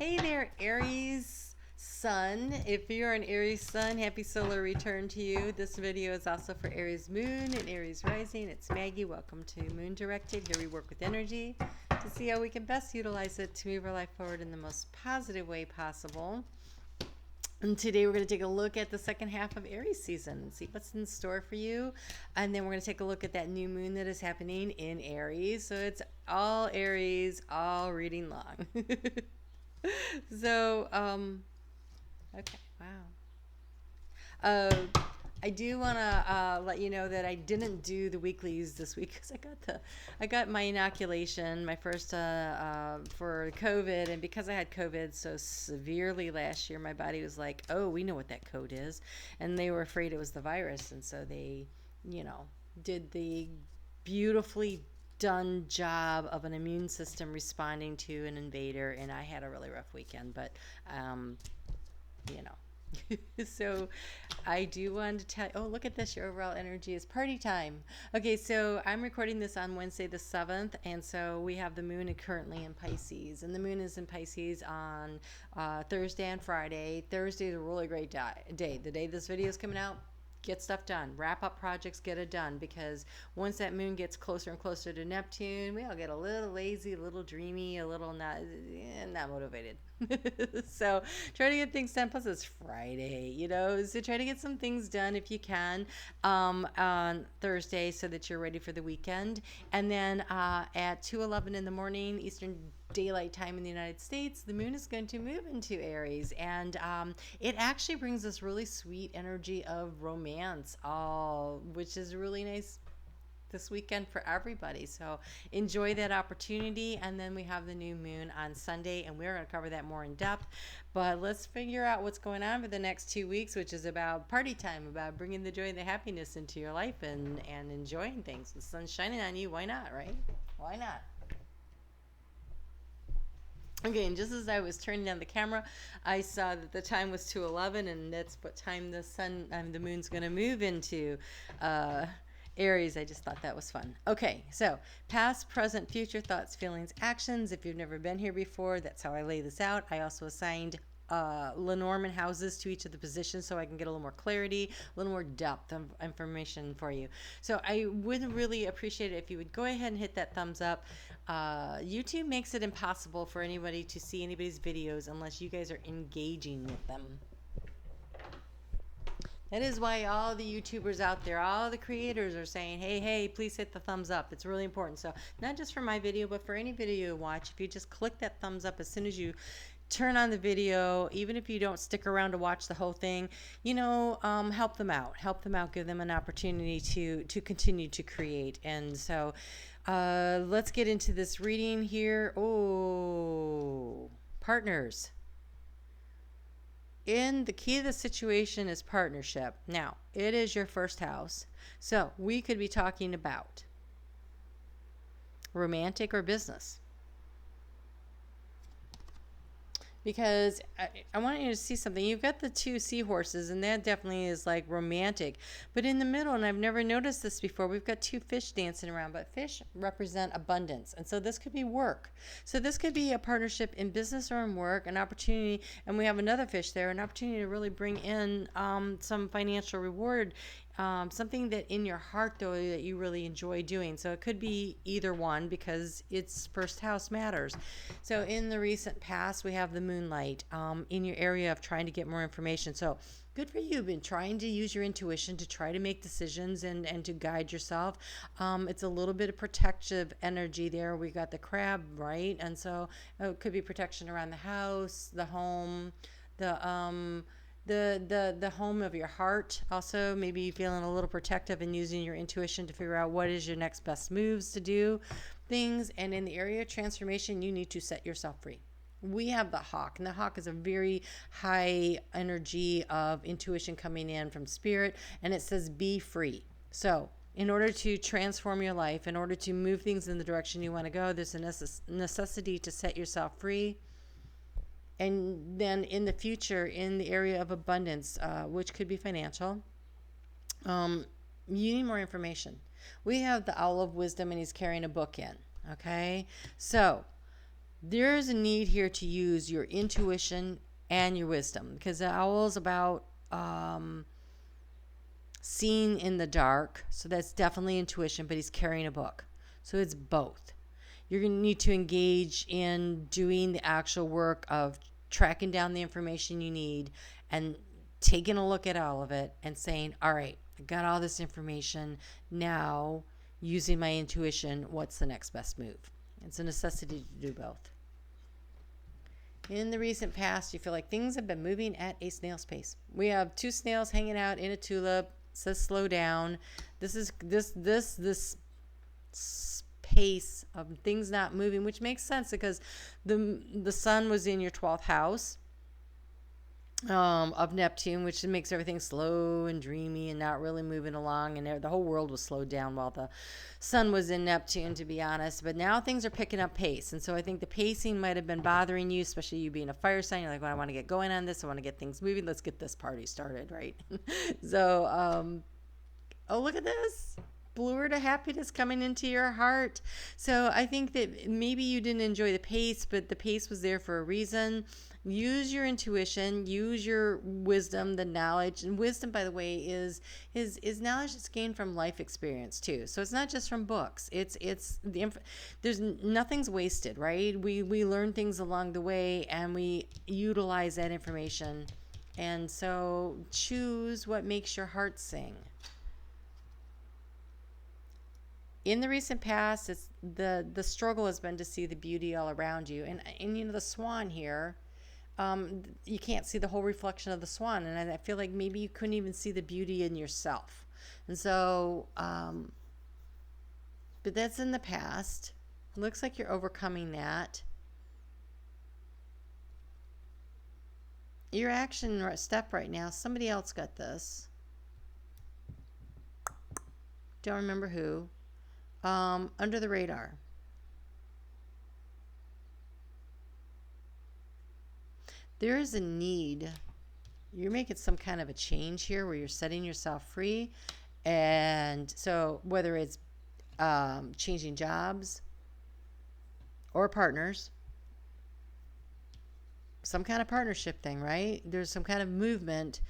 Hey there, Aries Sun. If you're an Aries Sun, happy solar return to you. This video is also for Aries Moon and Aries Rising. It's Maggie. Welcome to Moon Directed. Here we work with energy to see how we can best utilize it to move our life forward in the most positive way possible. And today we're going to take a look at the second half of Aries season and see what's in store for you. And then we're going to take a look at that new moon that is happening in Aries. So it's all Aries, all reading long. So, okay, wow. Uh, I do want to let you know that I didn't do the weeklies this week because I got my inoculation, my first for COVID, and because I had COVID so severely last year, my body was like, "Oh, we know what that code is," and they were afraid it was the virus, and so they, did the beautifully done job of an immune system responding to an invader, and I had a really rough weekend, but you know. So I do want to tell you, oh, look at this, your overall energy is party time. Okay, so I'm recording this on Wednesday the 7th, and so we have the moon currently in Pisces, and the moon is in Pisces on Thursday and Friday. Thursday is a really great day. The day this video is coming out, get stuff done, wrap up projects, get it done, because once that moon gets closer and closer to Neptune, we all get a little lazy, a little dreamy, a little not motivated. So try to get things done. Plus it's Friday, so try to get some things done if you can on Thursday so that you're ready for the weekend. And then at 2:11 in the morning Eastern Daylight Time in the United States, the moon is going to move into Aries, and it actually brings this really sweet energy of romance, which is really nice this weekend for everybody. So enjoy that opportunity. And then we have the new moon on Sunday, and we're going to cover that more in depth. But let's figure out what's going on for the next 2 weeks, which is about party time, about bringing the joy and the happiness into your life and enjoying things. The sun's shining on you. Why not, right? Why not? Okay, and just as I was turning on the camera, I saw that the time was 2:11, and that's what time the moon's going to move into Aries. I just thought that was fun. Okay, so past, present, future thoughts, feelings, actions. If you've never been here before, that's how I lay this out. I also assigned Lenormand houses to each of the positions so I can get a little more clarity, a little more depth of information for you. So I would really appreciate it if you would go ahead and hit that thumbs up. YouTube makes it impossible for anybody to see anybody's videos unless you guys are engaging with them. That is why all the YouTubers out there, all the creators are saying, hey, please hit the thumbs up. It's really important. So not just for my video, but for any video you watch, if you just click that thumbs up as soon as you turn on the video, even if you don't stick around to watch the whole thing, help them out, give them an opportunity to continue to create. And so let's get into this reading here. Oh, partners. The key to the situation is partnership. Now, it is your first house. So we could be talking about romantic or business. Because I want you to see something. You've got the two seahorses, and that definitely is like romantic. But in the middle, and I've never noticed this before, we've got two fish dancing around. But fish represent abundance. And so this could be work. So this could be a partnership in business or in work, an opportunity. And we have another fish there, an opportunity to really bring in some financial reward. Something that in your heart, though, that you really enjoy doing. So it could be either one because its first house matters. So in the recent past, we have the moonlight in your area of trying to get more information. So good for you. You've been trying to use your intuition to try to make decisions and to guide yourself. It's a little bit of protective energy there. We got the crab, right? And so it could be protection around the house, the home, the home of your heart. Also, maybe feeling a little protective and using your intuition to figure out what is your next best moves to do things. And in the area of transformation, you need to set yourself free. We have the hawk, and the hawk is a very high energy of intuition coming in from spirit, and it says be free. So in order to transform your life, in order to move things in the direction you want to go, there's a necessity to set yourself free. And then in the future, in the area of abundance, which could be financial, you need more information. We have the Owl of Wisdom, and he's carrying a book in. Okay? So There's a need here to use your intuition and your wisdom, because the owl is about seeing in the dark. So that's definitely intuition, but he's carrying a book. So it's both. You're going to need to engage in doing the actual work of tracking down the information you need and taking a look at all of it and saying, all right, I got all this information. Now, using my intuition, what's the next best move? It's a necessity to do both. In the recent past, you feel like things have been moving at a snail's pace. We have two snails hanging out in a tulip. It says slow down. This pace of things not moving, which makes sense because the sun was in your 12th house of Neptune, which makes everything slow and dreamy and not really moving along, and the whole world was slowed down while the sun was in Neptune, to be honest. But now things are picking up pace, and so I think the pacing might have been bothering you, especially you being a fire sign. You're like, well, I want to get going on this, I want to get things moving, let's get this party started, right? So oh, look at this bluer to happiness coming into your heart. So I think that maybe you didn't enjoy the pace, but the pace was there for a reason. Use your intuition, use your wisdom, the knowledge. And wisdom, by the way, is knowledge that's gained from life experience too. So it's not just from books. There's nothing's wasted, right? We learn things along the way and we utilize that information. And so choose what makes your heart sing. In the recent past, it's the struggle has been to see the beauty all around you. And you know, the swan here, you can't see the whole reflection of the swan. And I feel like maybe you couldn't even see the beauty in yourself. And so, but that's in the past. It looks like you're overcoming that. Your action step right now, somebody else got this. Don't remember who. Under the radar. There is a need. You're making some kind of a change here where you're setting yourself free. And so whether it's changing jobs or partners, some kind of partnership thing, right? There's some kind of movement.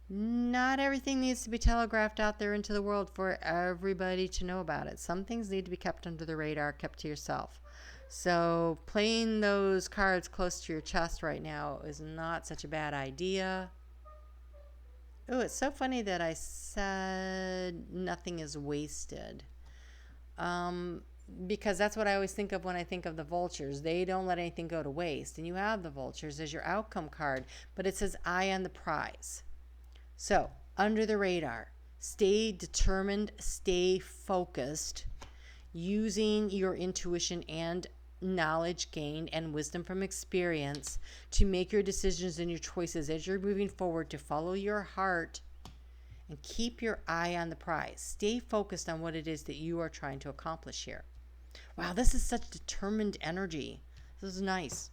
Not everything needs to be telegraphed out there into the world for everybody to know about it. Some things need to be kept under the radar, kept to yourself. So playing those cards close to your chest right now is not such a bad idea. Oh, it's so funny that I said nothing is wasted. Because that's what I always think of when I think of the vultures. They don't let anything go to waste. And you have the vultures as your outcome card, but it says eye on the prize. So, under the radar, stay determined, stay focused, using your intuition and knowledge gained and wisdom from experience to make your decisions and your choices as you're moving forward, to follow your heart and keep your eye on the prize. Stay focused on what it is that you are trying to accomplish here. Wow, this is such determined energy. This is nice.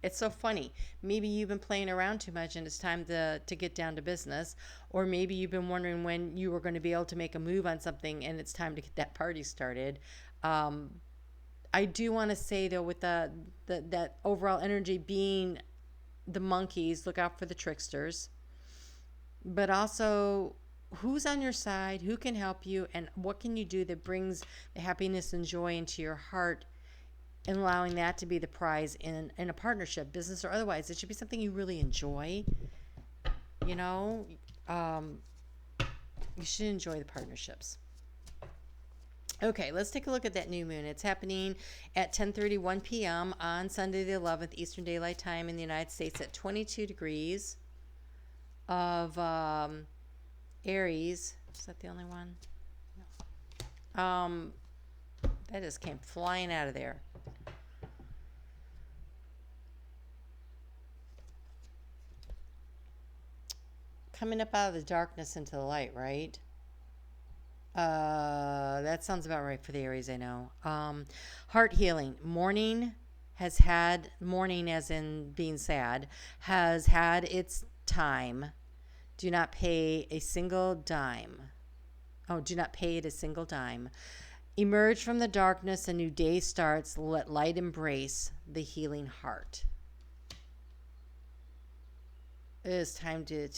It's so funny. Maybe you've been playing around too much and it's time to get down to business. Or maybe you've been wondering when you were going to be able to make a move on something and it's time to get that party started. I do want to say, though, with that overall energy being the monkeys, look out for the tricksters. But also, who's on your side? Who can help you? And what can you do that brings the happiness and joy into your heart? And allowing that to be the prize in a partnership, business or otherwise. It should be something you really enjoy. You know, you should enjoy the partnerships. Okay, let's take a look at that new moon. It's happening at 10:31 p.m. on Sunday the 11th Eastern Daylight Time in the United States at 22 degrees of Aries. Is that the only one? No. That just came flying out of there. Coming up out of the darkness into the light, right? That sounds about right for the Aries, I know. Heart healing. Mourning as in being sad, has had its time. Do not pay a single dime. Oh, do not pay it a single dime. Emerge from the darkness, a new day starts. Let light embrace the healing heart. It is time to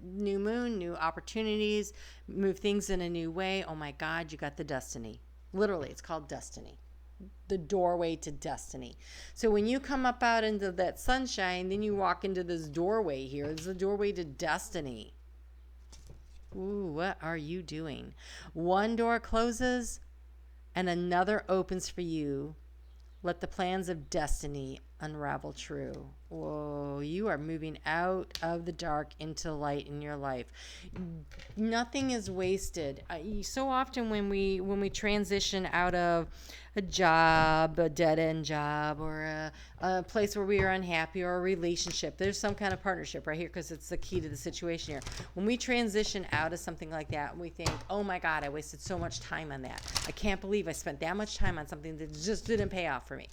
new moon, new opportunities, move things in a new way. Oh my God, you got the destiny. Literally, it's called destiny. The doorway to destiny. So when you come up out into that sunshine, then you walk into this doorway here. It's the doorway to destiny. Ooh, what are you doing? One door closes and another opens for you. Let the plans of destiny unravel true. Whoa, you are moving out of the dark into light in your life. Nothing is wasted. So often when we transition out of a job, a dead-end job, or a place where we are unhappy, or a relationship, there's some kind of partnership right here, because it's the key to the situation here. When we transition out of something like that, we think, oh my God, I wasted so much time on that. I can't believe I spent that much time on something that just didn't pay off for me.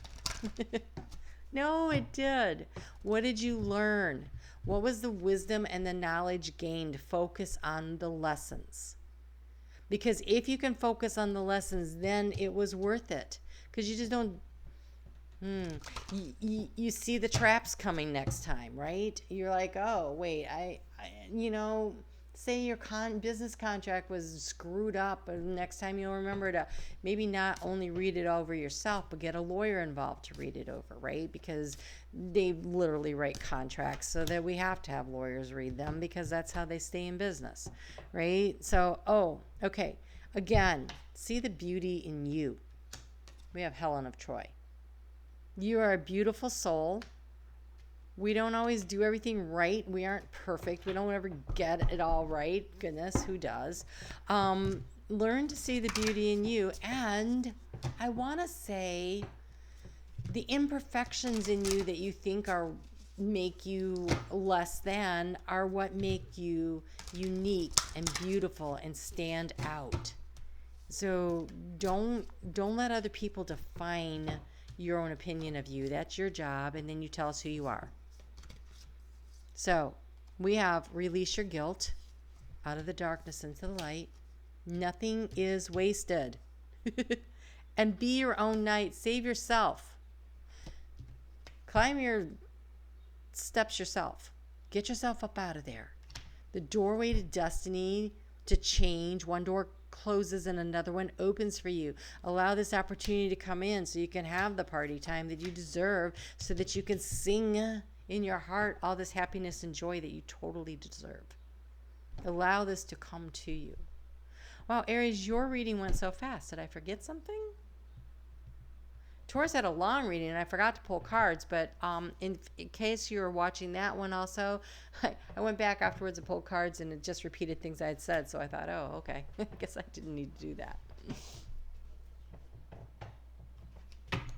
No, it did. What did you learn? What was the wisdom and the knowledge gained? Focus on the lessons. Because if you can focus on the lessons, then it was worth it. Because you just don't, you see the traps coming next time, right? You're like, oh, wait, say your business contract was screwed up, and next time you'll remember to maybe not only read it over yourself, but get a lawyer involved to read it over, right? Because they literally write contracts, so that we have to have lawyers read them, because that's how they stay in business, right? So, okay. Again, see the beauty in you. We have Helen of Troy. You are a beautiful soul. We don't always do everything right. We aren't perfect. We don't ever get it all right. Goodness, who does? Learn to see the beauty in you. And I want to say the imperfections in you that you think make you less than are what make you unique and beautiful and stand out. So don't let other people define your own opinion of you. That's your job, and then you tell us who you are. So we have release your guilt out of the darkness into the light. Nothing is wasted. And be your own knight. Save yourself. Climb your steps yourself. Get yourself up out of there. The doorway to destiny, to change. One door closes and another one opens for you. Allow this opportunity to come in so you can have the party time that you deserve, so that you can sing in your heart all this happiness and joy that you totally deserve. Allow this to come to you. Wow, Aries, your reading went so fast. Did I forget something? Taurus had a long reading, and I forgot to pull cards, but in case you were watching that one also, I went back afterwards and pulled cards, and it just repeated things I had said, so I thought, oh, okay. I guess I didn't need to do that.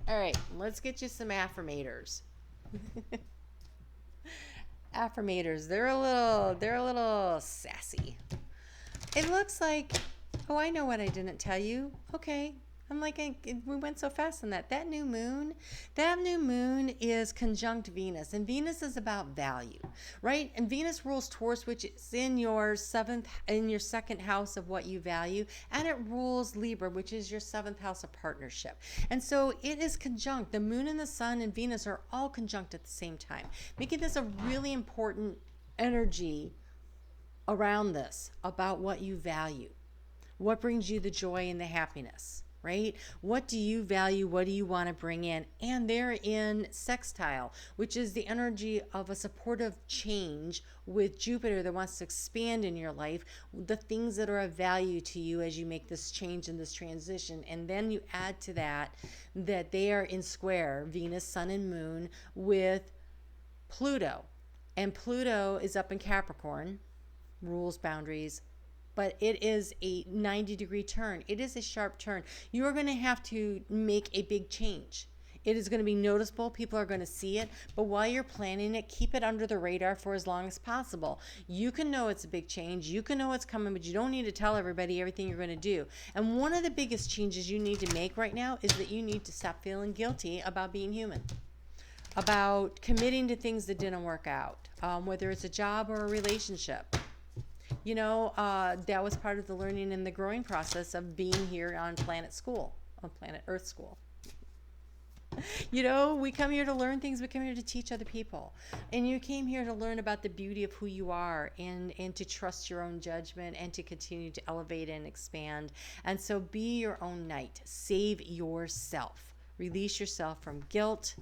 All right, let's get you some affirmators. Affirmators, they're a little sassy. It looks like, oh, I know what I didn't tell you. Okay. I'm like, we went so fast on that. That new moon is conjunct Venus, and Venus is about value, right? And Venus rules Taurus, which is in your second house of what you value, and it rules Libra, which is your seventh house of partnership. And so it is conjunct. The moon and the sun and Venus are all conjunct at the same time, making this a really important energy around this, about what you value, what brings you the joy and the happiness. Right? What do you value? What do you want to bring in? And they're in sextile, which is the energy of a supportive change with Jupiter that wants to expand in your life, the things that are of value to you as you make this change and this transition. And then you add to that they are in square, Venus, Sun, and Moon, with Pluto. And Pluto is up in Capricorn, rules, boundaries, but it is a 90-degree turn. It is a sharp turn. You are going to have to make a big change. It is going to be noticeable. People are going to see it. But while you're planning it, keep it under the radar for as long as possible. You can know it's a big change. You can know it's coming, but you don't need to tell everybody everything you're going to do. And one of the biggest changes you need to make right now is that you need to stop feeling guilty about being human, about committing to things that didn't work out, whether it's a job or a relationship. That was part of the learning and the growing process of being here on planet Earth school. We come here to learn things. We come here to teach other people. And you came here to learn about the beauty of who you are, and to trust your own judgment, and to continue to elevate and expand. And so be your own knight. Save yourself. Release yourself from guilt.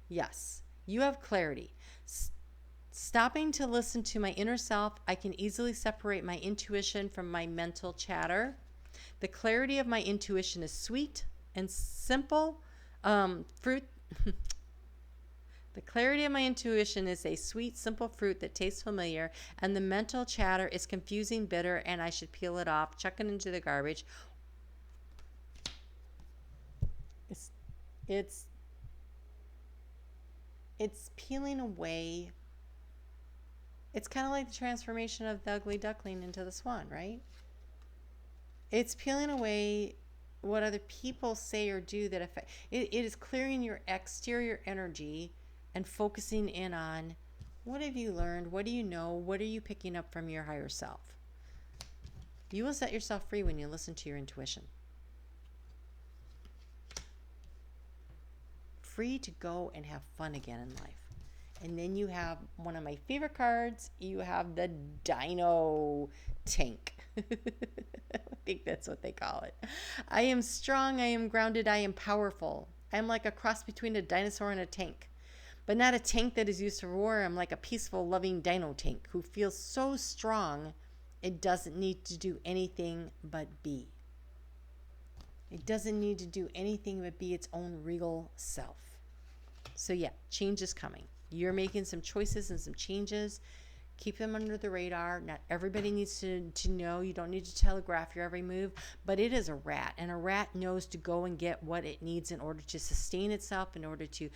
Yes, you have clarity. Stopping to listen to my inner self, I can easily separate my intuition from my mental chatter. The clarity of my intuition is sweet and simple. Fruit. The clarity of my intuition is a sweet, simple fruit that tastes familiar, and the mental chatter is confusing, bitter, and I should peel it off, chuck it into the garbage. It's peeling away. It's kind of like the transformation of the ugly duckling into the swan, right? It's peeling away what other people say or do that affect. It is clearing your exterior energy and focusing in on, what have you learned? What do you know? What are you picking up from your higher self? You will set yourself free when you listen to your intuition. Free to go and have fun again in life. And then you have one of my favorite cards. You have the Dino Tank. I think that's what they call it. I am strong. I am grounded. I am powerful. I am like a cross between a dinosaur and a tank. But not a tank that is used for war. I'm like a peaceful, loving dino tank who feels so strong it doesn't need to do anything but be. It doesn't need to do anything but be its own regal self. So yeah, change is coming. You're making some choices and some changes. Keep them under the radar. Not everybody needs to know. You don't need to telegraph your every move, but it is a rat, and a rat knows to go and get what it needs in order to sustain itself, in order to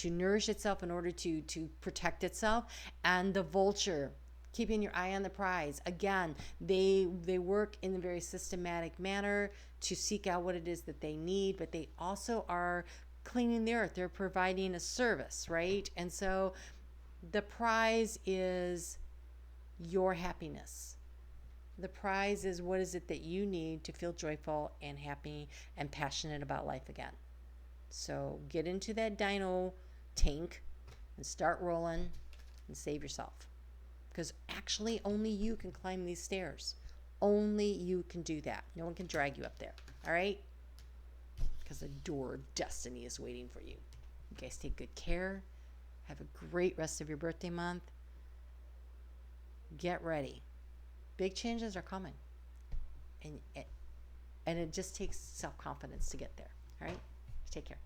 nourish itself, in order to protect itself. And the vulture, keeping your eye on the prize. Again, they work in a very systematic manner to seek out what it is that they need, but they also are cleaning the earth. They're providing a service, right? And so the prize is your happiness. The prize is, what is it that you need to feel joyful and happy and passionate about life again. So get into that dino tank and start rolling and save yourself. Because actually only you can climb these stairs. Only you can do that. No one can drag you up there. All right? Because the door of destiny is waiting for you. You guys take good care. Have a great rest of your birthday month. Get ready. Big changes are coming. And it just takes self-confidence to get there. All right? Take care.